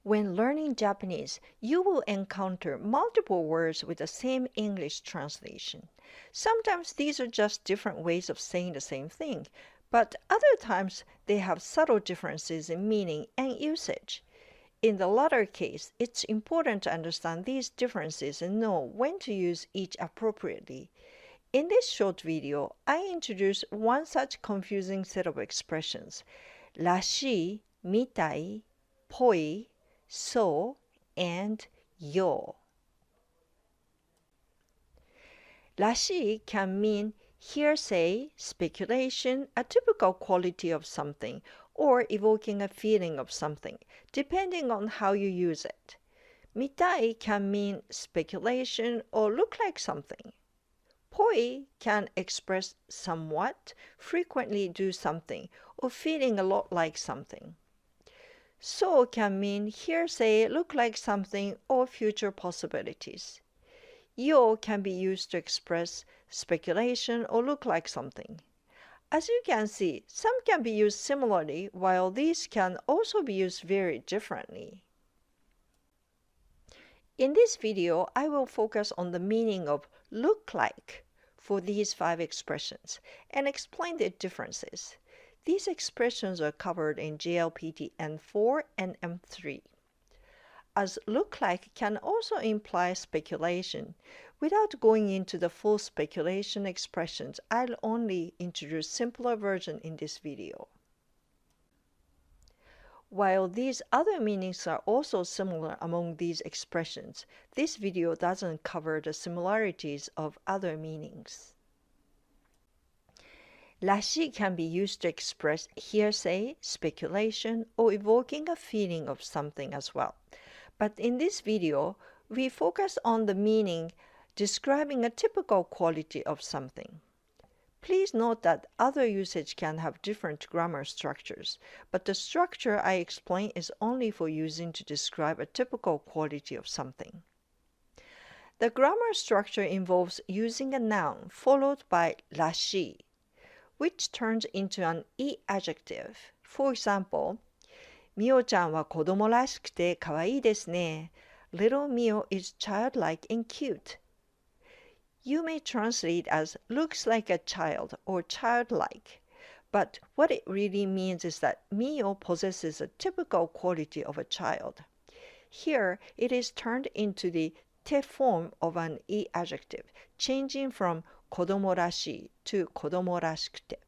When learning Japanese, you will encounter multiple words with the same English translation. Sometimes these are just different ways of saying the same thing, but other times they have subtle differences in meaning and usage. In the latter case, it's important to understand these differences and know when to use each appropriately. In this short video, I introduce one such confusing set of expressions, らしい, みたい, ぽい, so, and yo. らしい can mean hearsay, speculation, a typical quality of something, or evoking a feeling of something, depending on how you use it. みたい can mean speculation or look like something. ぽい can express somewhat, frequently do something, or feeling a lot like something. So can mean hearsay, look like something, or future possibilities. Yo can be used to express speculation or look like something. As you can see, some can be used similarly, while these can also be used very differently. In this video, I will focus on the meaning of look like for these 5 expressions and explain their differences. These expressions are covered in JLPT N4 and M3. As look like can also imply speculation. Without going into the full speculation expressions, I'll only introduce simpler version in this video. While these other meanings are also similar among these expressions, this video doesn't cover the similarities of other meanings. らしい can be used to express hearsay, speculation, or evoking a feeling of something as well. But in this video, we focus on the meaning describing a typical quality of something. Please note that other usage can have different grammar structures, but the structure I explain is only for using to describe a typical quality of something. The grammar structure involves using a noun followed by らしい, which turns into an "い" adjective. For example, みおちゃんは子供らしくてかわいいですね. Little Mio is childlike and cute. You may translate as looks like a child or childlike, but what it really means is that Mio possesses a typical quality of a child. Here, it is turned into the te form of an い adjective, changing from 子供らしい to 子供らしくて.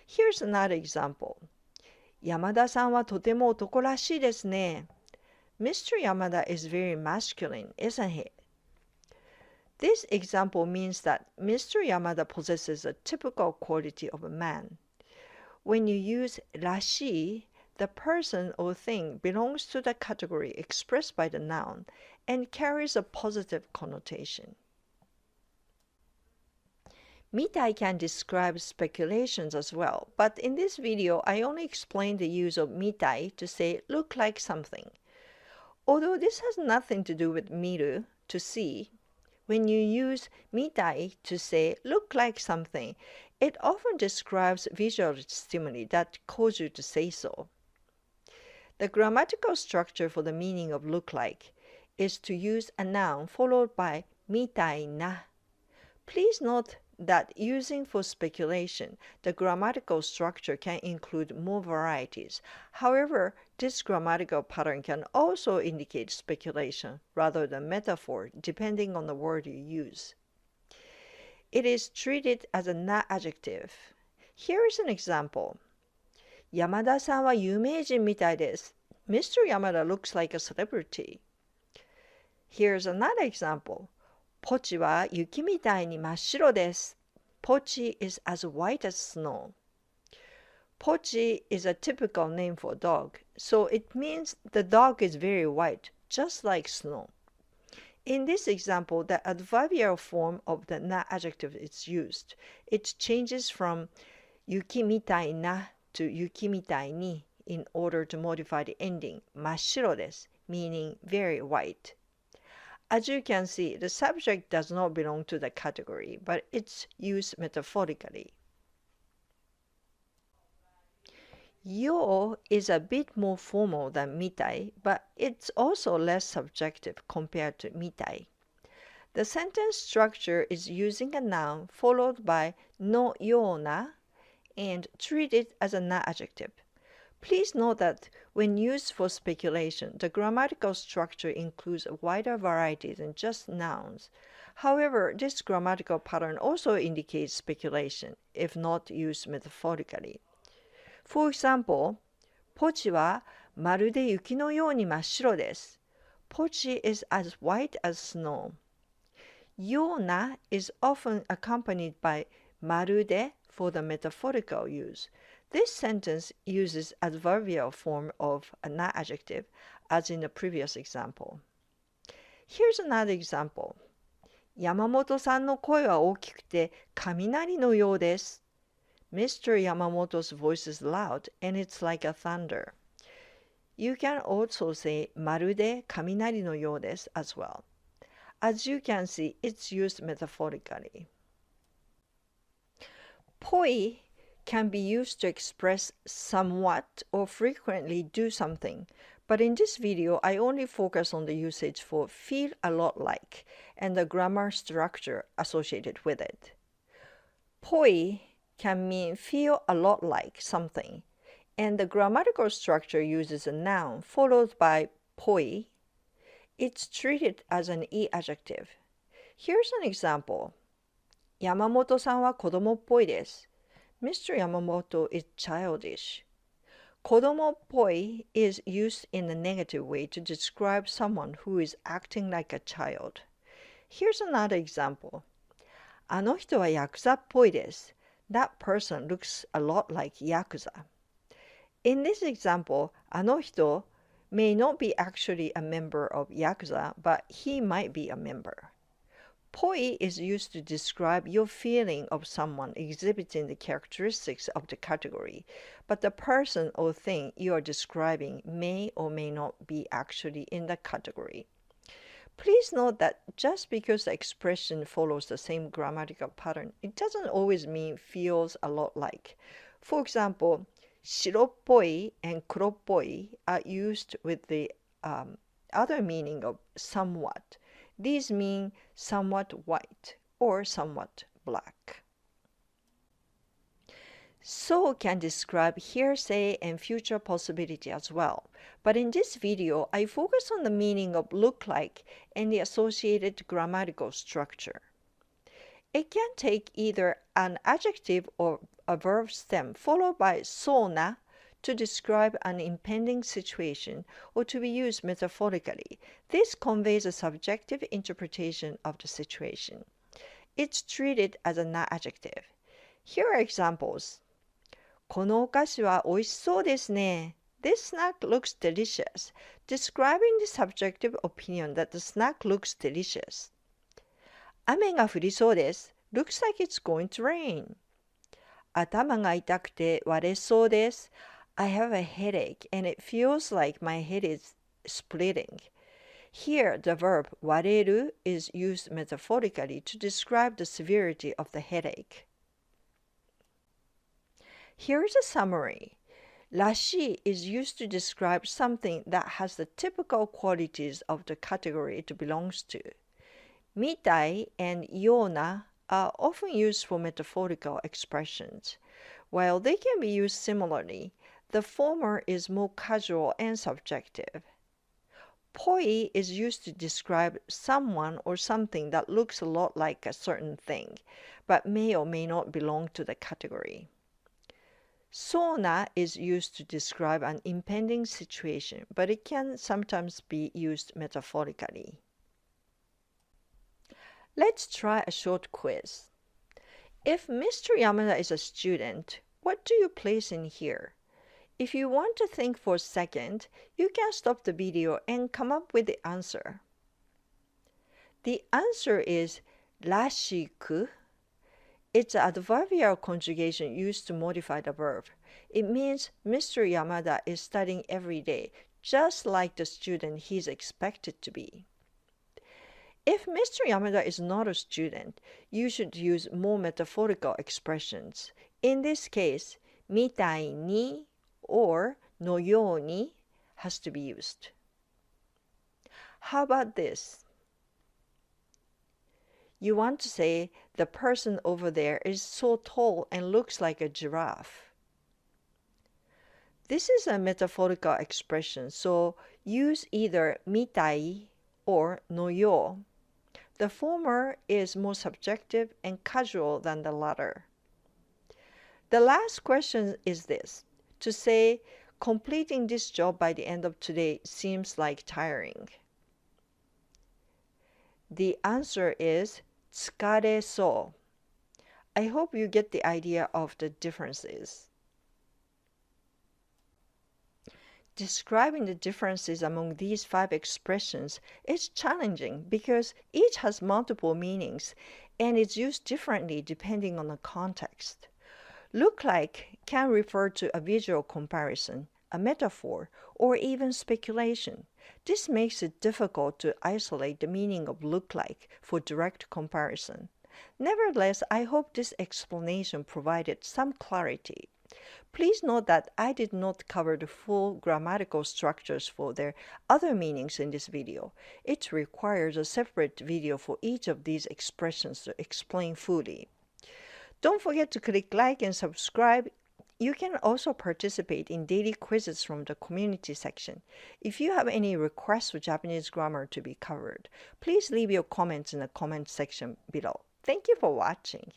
Here's another example. 山田さんはとても男らしいですね. Mr. Yamada is very masculine, isn't he? This example means that Mr. Yamada possesses a typical quality of a man. When you use らしい, the person or thing belongs to the category expressed by the noun and carries a positive connotation. みたい can describe speculations as well, but in this video I only explain the use of みたい to say look like something. Although this has nothing to do with 見る, to see, when you use みたい to say look like something, it often describes visual stimuli that cause you to say so. The grammatical structure for the meaning of look like is to use a noun followed by みたいな. Please note that using for speculation, the grammatical structure can include more varieties. However, this grammatical pattern can also indicate speculation rather than metaphor, depending on the word you use. It is treated as a な adjective. Here is an example. 山田さんは有名人みたいです. Mr. Yamada looks like a celebrity. Here's another example. ポチは雪みたいに真っ白です. Pochi is as white as snow. Pochi is a typical name for a dog, so it means the dog is very white, just like snow. In this example, the adverbial form of the な adjective is used. It changes from 雪みたいな to 雪みたいに in order to modify the ending 真っ白です, meaning very white. As you can see, the subject does not belong to the category, but it's used metaphorically. Yo is a bit more formal than mitai, but it's also less subjective compared to mitai. The sentence structure is using a noun followed by no yona and treated as a na adjective. Please note that when used for speculation, the grammatical structure includes a wider variety than just nouns. However, this grammatical pattern also indicates speculation, if not used metaphorically. For example, ポチはまるで雪のように真っ白です。Pochi is as white as snow. ような is often accompanied by まるで for the metaphorical use. This sentence uses adverbial form of a na adjective, as in the previous example. Here's another example. 山本さんの声は大きくて雷のようです。Mr. Yamamoto's voice is loud and it's like a thunder. You can also say まるで雷のようです as well. As you can see, it's used metaphorically. ぽい can be used to express somewhat or frequently do something, but in this video, I only focus on the usage for feel a lot like and the grammar structure associated with it. ぽい can mean feel a lot like something, and the grammatical structure uses a noun followed by ぽい. It's treated as an e adjective. Here's an example. 山本さんは子供っぽいです。Mr. Yamamoto is childish. 子供っぽい is used in a negative way to describe someone who is acting like a child. Here's another example. あの人はヤクザっぽいです。That person looks a lot like Yakuza. In this example, あの人 may not be actually a member of Yakuza, but he might be a member. ぽい is used to describe your feeling of someone exhibiting the characteristics of the category, but the person or thing you are describing may or may not be actually in the category. Please note that just because the expression follows the same grammatical pattern, it doesn't always mean feels a lot like. For example, 白っぽい and 黒っぽい are used with the other meaning of somewhat. These mean somewhat white or somewhat black. So can describe hearsay and future possibility as well. But in this video, I focus on the meaning of look like and the associated grammatical structure. It can take either an adjective or a verb stem followed by そうな to describe an impending situation or to be used metaphorically. This conveys a subjective interpretation of the situation. It's treated as an adjective. Here are examples. このお菓子は美味しそうですね。This snack looks delicious, describing the subjective opinion that the snack looks delicious. 雨が降りそうです。Looks like it's going to rain. 頭が痛くて割れそうです。I have a headache and it feels like my head is splitting. Here, the verb 割れる is used metaphorically to describe the severity of the headache. Here's a summary. らしい is used to describe something that has the typical qualities of the category it belongs to. みたい and ような are often used for metaphorical expressions. While they can be used similarly, the former is more casual and subjective. ぽい is used to describe someone or something that looks a lot like a certain thing, but may or may not belong to the category. そうな is used to describe an impending situation, but it can sometimes be used metaphorically. Let's try a short quiz. If Mr. Yamada is a student, what do you place in here? If you want to think for a second, you can stop the video and come up with the answer. The answer is らしく. It's an adverbial conjugation used to modify the verb. It means Mr. Yamada is studying every day, just like the student he's expected to be. If Mr. Yamada is not a student, you should use more metaphorical expressions. In this case, みたいに or のように has to be used. How about this? You want to say, the person over there is so tall and looks like a giraffe. This is a metaphorical expression, so use either みたい or のよう. The former is more subjective and casual than the latter. The last question is this. To say, completing this job by the end of today seems like tiring. The answer is 疲れそう. I hope you get the idea of the differences. Describing the differences among these 5 expressions is challenging because each has multiple meanings and is used differently depending on the context. Look like can refer to a visual comparison, a metaphor, or even speculation. This makes it difficult to isolate the meaning of look like for direct comparison. Nevertheless, I hope this explanation provided some clarity. Please note that I did not cover the full grammatical structures for their other meanings in this video. It requires a separate video for each of these expressions to explain fully. Don't forget to click like and subscribe. You can also participate in daily quizzes from the community section. If you have any requests for Japanese grammar to be covered, please leave your comments in the comment section below. Thank you for watching.